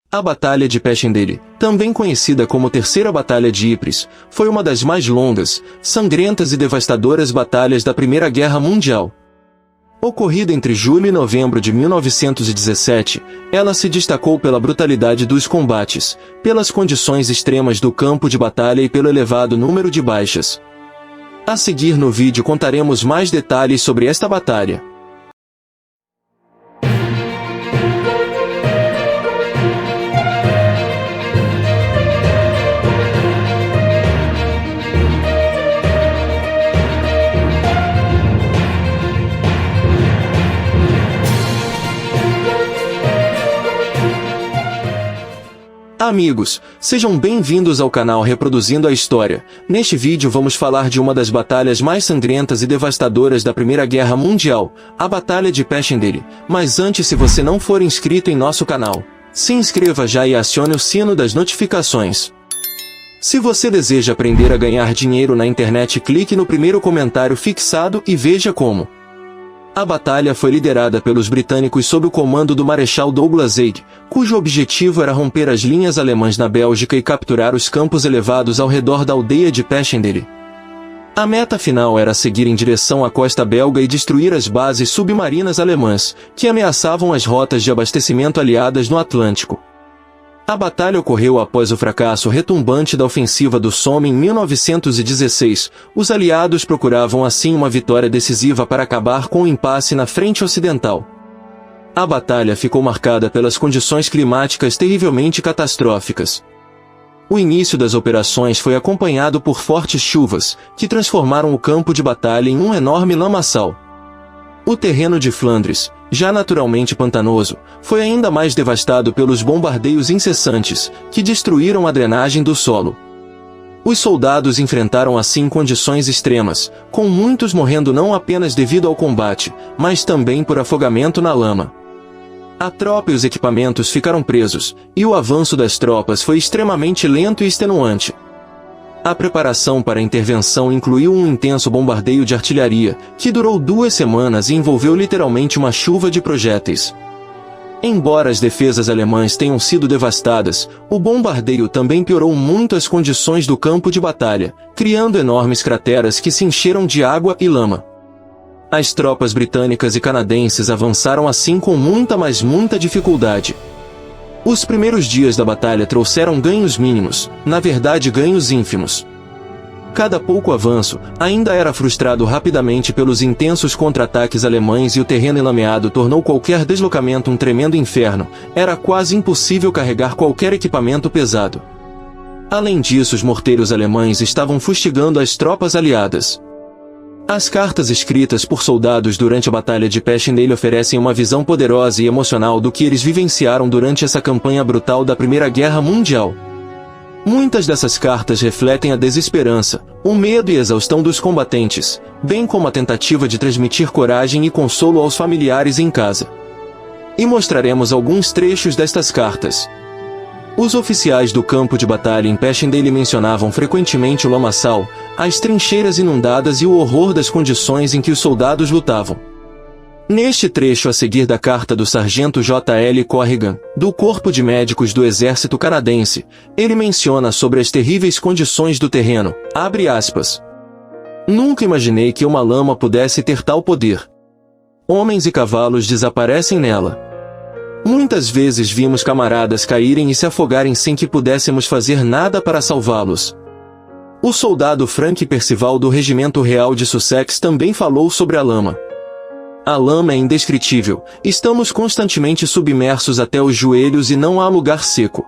A Batalha de Passchendaele, também conhecida como Terceira Batalha de Ypres, foi uma das mais longas, sangrentas e devastadoras batalhas da Primeira Guerra Mundial. Ocorrida entre julho e novembro de 1917, ela se destacou pela brutalidade dos combates, pelas condições extremas do campo de batalha e pelo elevado número de baixas. A seguir no vídeo contaremos mais detalhes sobre esta batalha. Amigos, sejam bem-vindos ao canal Reproduzindo a História. Neste vídeo vamos falar de uma das batalhas mais sangrentas e devastadoras da Primeira Guerra Mundial, a Batalha de Passchendaele. Mas antes, se você não for inscrito em nosso canal, se inscreva já e acione o sino das notificações. Se você deseja aprender a ganhar dinheiro na internet, clique no primeiro comentário fixado e veja como. A batalha foi liderada pelos britânicos sob o comando do Marechal Douglas Haig, cujo objetivo era romper as linhas alemãs na Bélgica e capturar os campos elevados ao redor da aldeia de Passchendaele. A meta final era seguir em direção à costa belga e destruir as bases submarinas alemãs, que ameaçavam as rotas de abastecimento aliadas no Atlântico. A batalha ocorreu após o fracasso retumbante da ofensiva do Somme em 1916. Os aliados procuravam assim uma vitória decisiva para acabar com o impasse na frente ocidental. A batalha ficou marcada pelas condições climáticas terrivelmente catastróficas. O início das operações foi acompanhado por fortes chuvas, que transformaram o campo de batalha em um enorme lamaçal. O terreno de Flandres, já naturalmente pantanoso, foi ainda mais devastado pelos bombardeios incessantes, que destruíram a drenagem do solo. Os soldados enfrentaram assim condições extremas, com muitos morrendo não apenas devido ao combate, mas também por afogamento na lama. A tropa e os equipamentos ficaram presos, e o avanço das tropas foi extremamente lento e extenuante. A preparação para a intervenção incluiu um intenso bombardeio de artilharia, que durou 2 semanas e envolveu literalmente uma chuva de projéteis. Embora as defesas alemãs tenham sido devastadas, o bombardeio também piorou muito as condições do campo de batalha, criando enormes crateras que se encheram de água e lama. As tropas britânicas e canadenses avançaram assim com muita dificuldade. Os primeiros dias da batalha trouxeram ganhos mínimos, na verdade ganhos ínfimos. Cada pouco avanço ainda era frustrado rapidamente pelos intensos contra-ataques alemães e o terreno enlameado tornou qualquer deslocamento um tremendo inferno, era quase impossível carregar qualquer equipamento pesado. Além disso, os morteiros alemães estavam fustigando as tropas aliadas. As cartas escritas por soldados durante a Batalha de Passchendaele oferecem uma visão poderosa e emocional do que eles vivenciaram durante essa campanha brutal da Primeira Guerra Mundial. Muitas dessas cartas refletem a desesperança, o medo e a exaustão dos combatentes, bem como a tentativa de transmitir coragem e consolo aos familiares em casa. E mostraremos alguns trechos destas cartas. Os oficiais do campo de batalha em Passchendaele mencionavam frequentemente o lamaçal, as trincheiras inundadas e o horror das condições em que os soldados lutavam. Neste trecho a seguir da carta do sargento J. L. Corrigan, do Corpo de Médicos do Exército Canadense, ele menciona sobre as terríveis condições do terreno, abre aspas. Nunca imaginei que uma lama pudesse ter tal poder. Homens e cavalos desaparecem nela. Muitas vezes vimos camaradas caírem e se afogarem sem que pudéssemos fazer nada para salvá-los. O soldado Frank Percival do Regimento Real de Sussex também falou sobre a lama. A lama é indescritível, estamos constantemente submersos até os joelhos e não há lugar seco.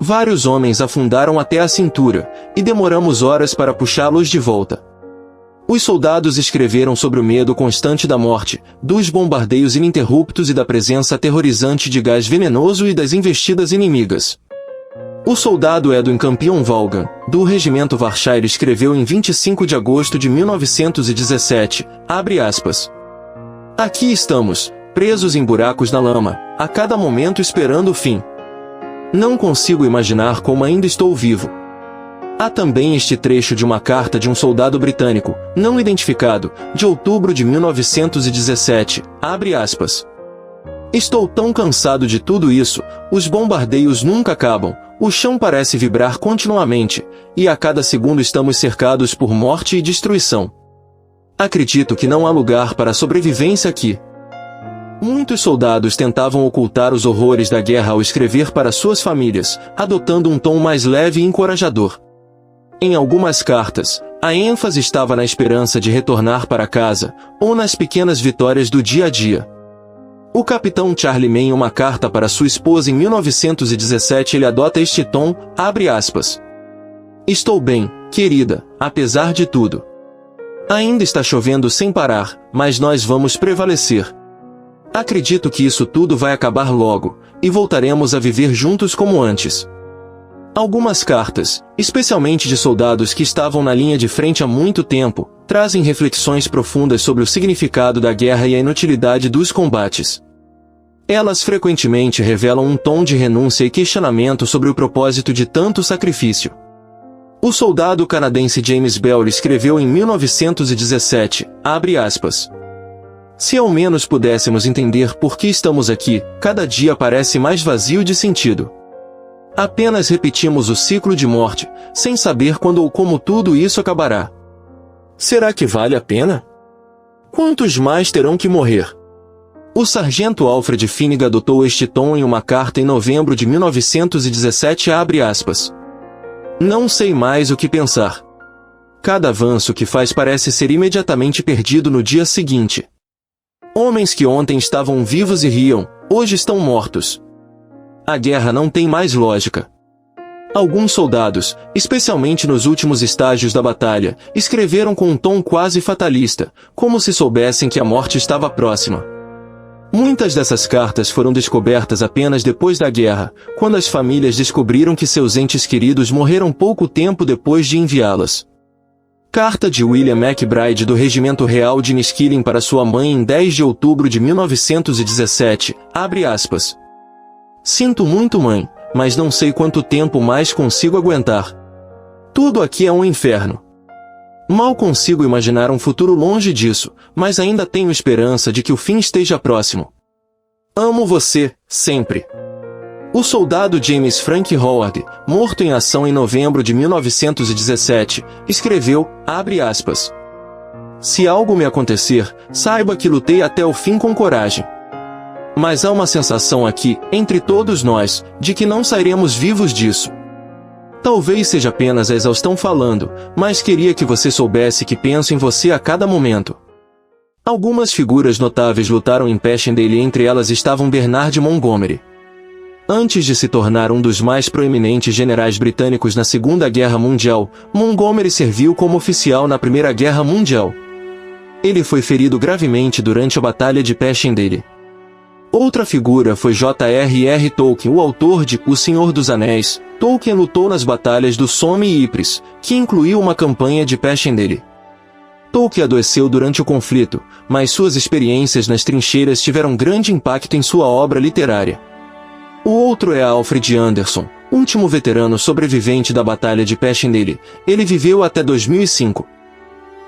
Vários homens afundaram até a cintura, e demoramos horas para puxá-los de volta. Os soldados escreveram sobre o medo constante da morte, dos bombardeios ininterruptos e da presença aterrorizante de gás venenoso e das investidas inimigas. O soldado Edwin Campion Vaughan, do Regimento Warshire, escreveu em 25 de agosto de 1917, abre aspas. Aqui estamos, presos em buracos na lama, a cada momento esperando o fim. Não consigo imaginar como ainda estou vivo. Há também este trecho de uma carta de um soldado britânico, não identificado, de outubro de 1917, abre aspas. Estou tão cansado de tudo isso, os bombardeios nunca acabam, o chão parece vibrar continuamente, e a cada segundo estamos cercados por morte e destruição. Acredito que não há lugar para a sobrevivência aqui. Muitos soldados tentavam ocultar os horrores da guerra ao escrever para suas famílias, adotando um tom mais leve e encorajador. Em algumas cartas, a ênfase estava na esperança de retornar para casa, ou nas pequenas vitórias do dia a dia. O capitão Charlie Mann, em uma carta para sua esposa em 1917, ele adota este tom, abre aspas. Estou bem, querida, apesar de tudo. Ainda está chovendo sem parar, mas nós vamos prevalecer. Acredito que isso tudo vai acabar logo, e voltaremos a viver juntos como antes. Algumas cartas, especialmente de soldados que estavam na linha de frente há muito tempo, trazem reflexões profundas sobre o significado da guerra e a inutilidade dos combates. Elas frequentemente revelam um tom de renúncia e questionamento sobre o propósito de tanto sacrifício. O soldado canadense James Bell escreveu em 1917, abre aspas. Se ao menos pudéssemos entender por que estamos aqui, cada dia parece mais vazio de sentido. Apenas repetimos o ciclo de morte, sem saber quando ou como tudo isso acabará. Será que vale a pena? Quantos mais terão que morrer? O sargento Alfred Finnegan adotou este tom em uma carta em novembro de 1917, abre aspas. Não sei mais o que pensar. Cada avanço que faz parece ser imediatamente perdido no dia seguinte. Homens que ontem estavam vivos e riam, hoje estão mortos. A guerra não tem mais lógica. Alguns soldados, especialmente nos últimos estágios da batalha, escreveram com um tom quase fatalista, como se soubessem que a morte estava próxima. Muitas dessas cartas foram descobertas apenas depois da guerra, quando as famílias descobriram que seus entes queridos morreram pouco tempo depois de enviá-las. Carta de William McBride do Regimento Real de Enniskillen para sua mãe em 10 de outubro de 1917, abre aspas. Sinto muito, mãe, mas não sei quanto tempo mais consigo aguentar. Tudo aqui é um inferno. Mal consigo imaginar um futuro longe disso, mas ainda tenho esperança de que o fim esteja próximo. Amo você, sempre. O soldado James Frank Howard, morto em ação em novembro de 1917, escreveu, abre aspas. Se algo me acontecer, saiba que lutei até o fim com coragem. Mas há uma sensação aqui, entre todos nós, de que não sairemos vivos disso. Talvez seja apenas a exaustão falando, mas queria que você soubesse que penso em você a cada momento. Algumas figuras notáveis lutaram em Passchendaele, entre elas estavam Bernard Montgomery. Antes de se tornar um dos mais proeminentes generais britânicos na Segunda Guerra Mundial, Montgomery serviu como oficial na Primeira Guerra Mundial. Ele foi ferido gravemente durante a Batalha de Passchendaele. Outra figura foi J.R.R. Tolkien, o autor de O Senhor dos Anéis. Tolkien lutou nas batalhas do Somme e Ypres, que incluiu uma campanha de Passchendaele. Tolkien adoeceu durante o conflito, mas suas experiências nas trincheiras tiveram grande impacto em sua obra literária. O outro é Alfred Anderson, último veterano sobrevivente da Batalha de Passchendaele. Ele viveu até 2005.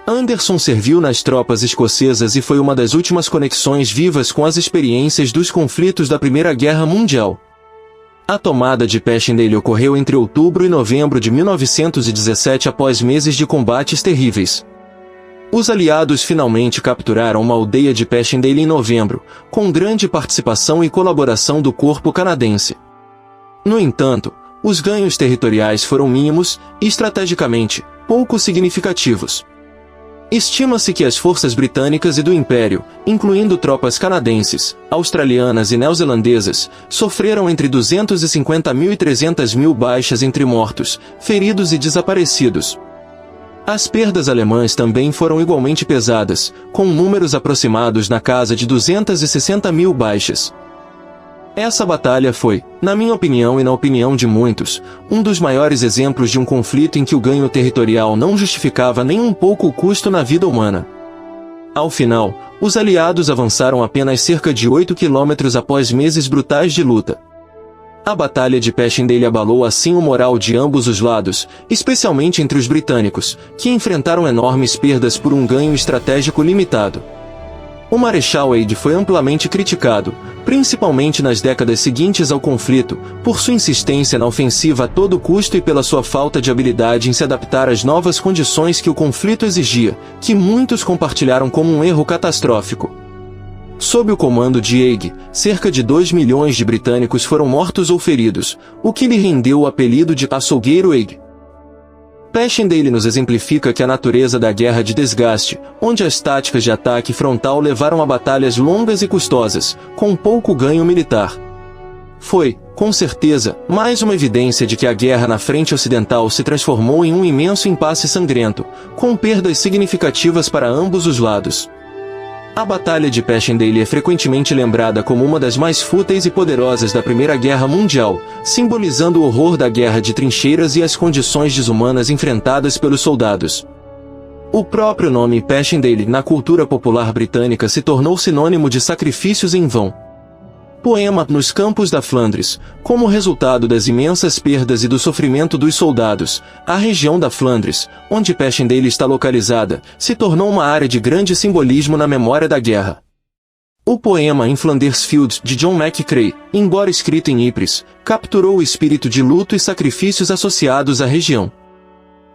Anderson serviu nas tropas escocesas e foi uma das últimas conexões vivas com as experiências dos conflitos da Primeira Guerra Mundial. A tomada de Passchendaele ocorreu entre outubro e novembro de 1917 após meses de combates terríveis. Os aliados finalmente capturaram uma aldeia de Passchendaele em novembro, com grande participação e colaboração do corpo canadense. No entanto, os ganhos territoriais foram mínimos e, estrategicamente, pouco significativos. Estima-se que as forças britânicas e do Império, incluindo tropas canadenses, australianas e neozelandesas, sofreram entre 250.000 e 300.000 baixas entre mortos, feridos e desaparecidos. As perdas alemãs também foram igualmente pesadas, com números aproximados na casa de 260.000 baixas. Essa batalha foi, na minha opinião e na opinião de muitos, um dos maiores exemplos de um conflito em que o ganho territorial não justificava nem um pouco o custo na vida humana. Ao final, os aliados avançaram apenas cerca de 8 quilômetros após meses brutais de luta. A Batalha de Passchendaele abalou assim o moral de ambos os lados, especialmente entre os britânicos, que enfrentaram enormes perdas por um ganho estratégico limitado. O Marechal Wade foi amplamente criticado, principalmente nas décadas seguintes ao conflito, por sua insistência na ofensiva a todo custo e pela sua falta de habilidade em se adaptar às novas condições que o conflito exigia, que muitos compartilharam como um erro catastrófico. Sob o comando de Haig, cerca de 2 milhões de britânicos foram mortos ou feridos, o que lhe rendeu o apelido de Açougueiro Haig. Passchendaele nos exemplifica que a natureza da guerra de desgaste, onde as táticas de ataque frontal levaram a batalhas longas e custosas, com pouco ganho militar. Foi, com certeza, mais uma evidência de que a guerra na frente ocidental se transformou em um imenso impasse sangrento, com perdas significativas para ambos os lados. A Batalha de Passchendaele é frequentemente lembrada como uma das mais fúteis e poderosas da Primeira Guerra Mundial, simbolizando o horror da guerra de trincheiras e as condições desumanas enfrentadas pelos soldados. O próprio nome Passchendaele na cultura popular britânica se tornou sinônimo de sacrifícios em vão. Poema nos campos da Flandres, como resultado das imensas perdas e do sofrimento dos soldados, a região da Flandres, onde Passchendaele está localizada, se tornou uma área de grande simbolismo na memória da guerra. O poema In Flanders Field, de John McCrae, embora escrito em Ypres, capturou o espírito de luto e sacrifícios associados à região.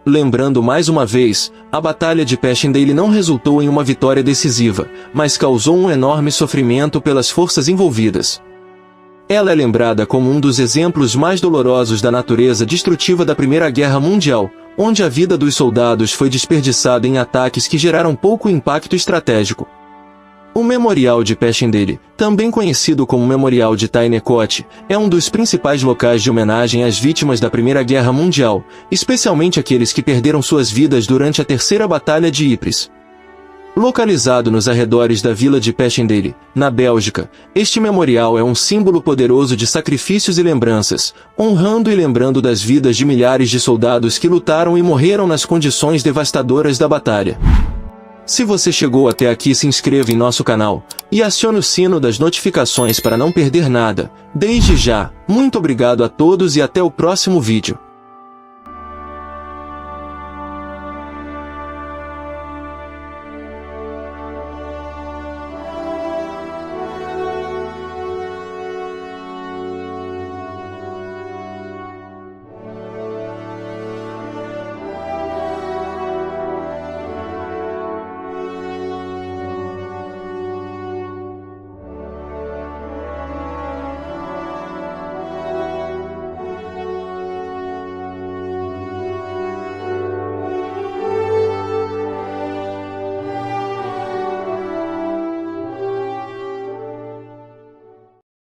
Lembrando mais uma vez, a Batalha de Passchendaele não resultou em uma vitória decisiva, mas causou um enorme sofrimento pelas forças envolvidas. Ela é lembrada como um dos exemplos mais dolorosos da natureza destrutiva da Primeira Guerra Mundial, onde a vida dos soldados foi desperdiçada em ataques que geraram pouco impacto estratégico. O Memorial de Passchendaele, também conhecido como Memorial de Tainecott, é um dos principais locais de homenagem às vítimas da Primeira Guerra Mundial, especialmente aqueles que perderam suas vidas durante a Terceira Batalha de Ypres. Localizado nos arredores da vila de Passchendaele, na Bélgica, este memorial é um símbolo poderoso de sacrifícios e lembranças, honrando e lembrando das vidas de milhares de soldados que lutaram e morreram nas condições devastadoras da batalha. Se você chegou até aqui, se inscreva em nosso canal e acione o sino das notificações para não perder nada. Desde já, muito obrigado a todos e até o próximo vídeo.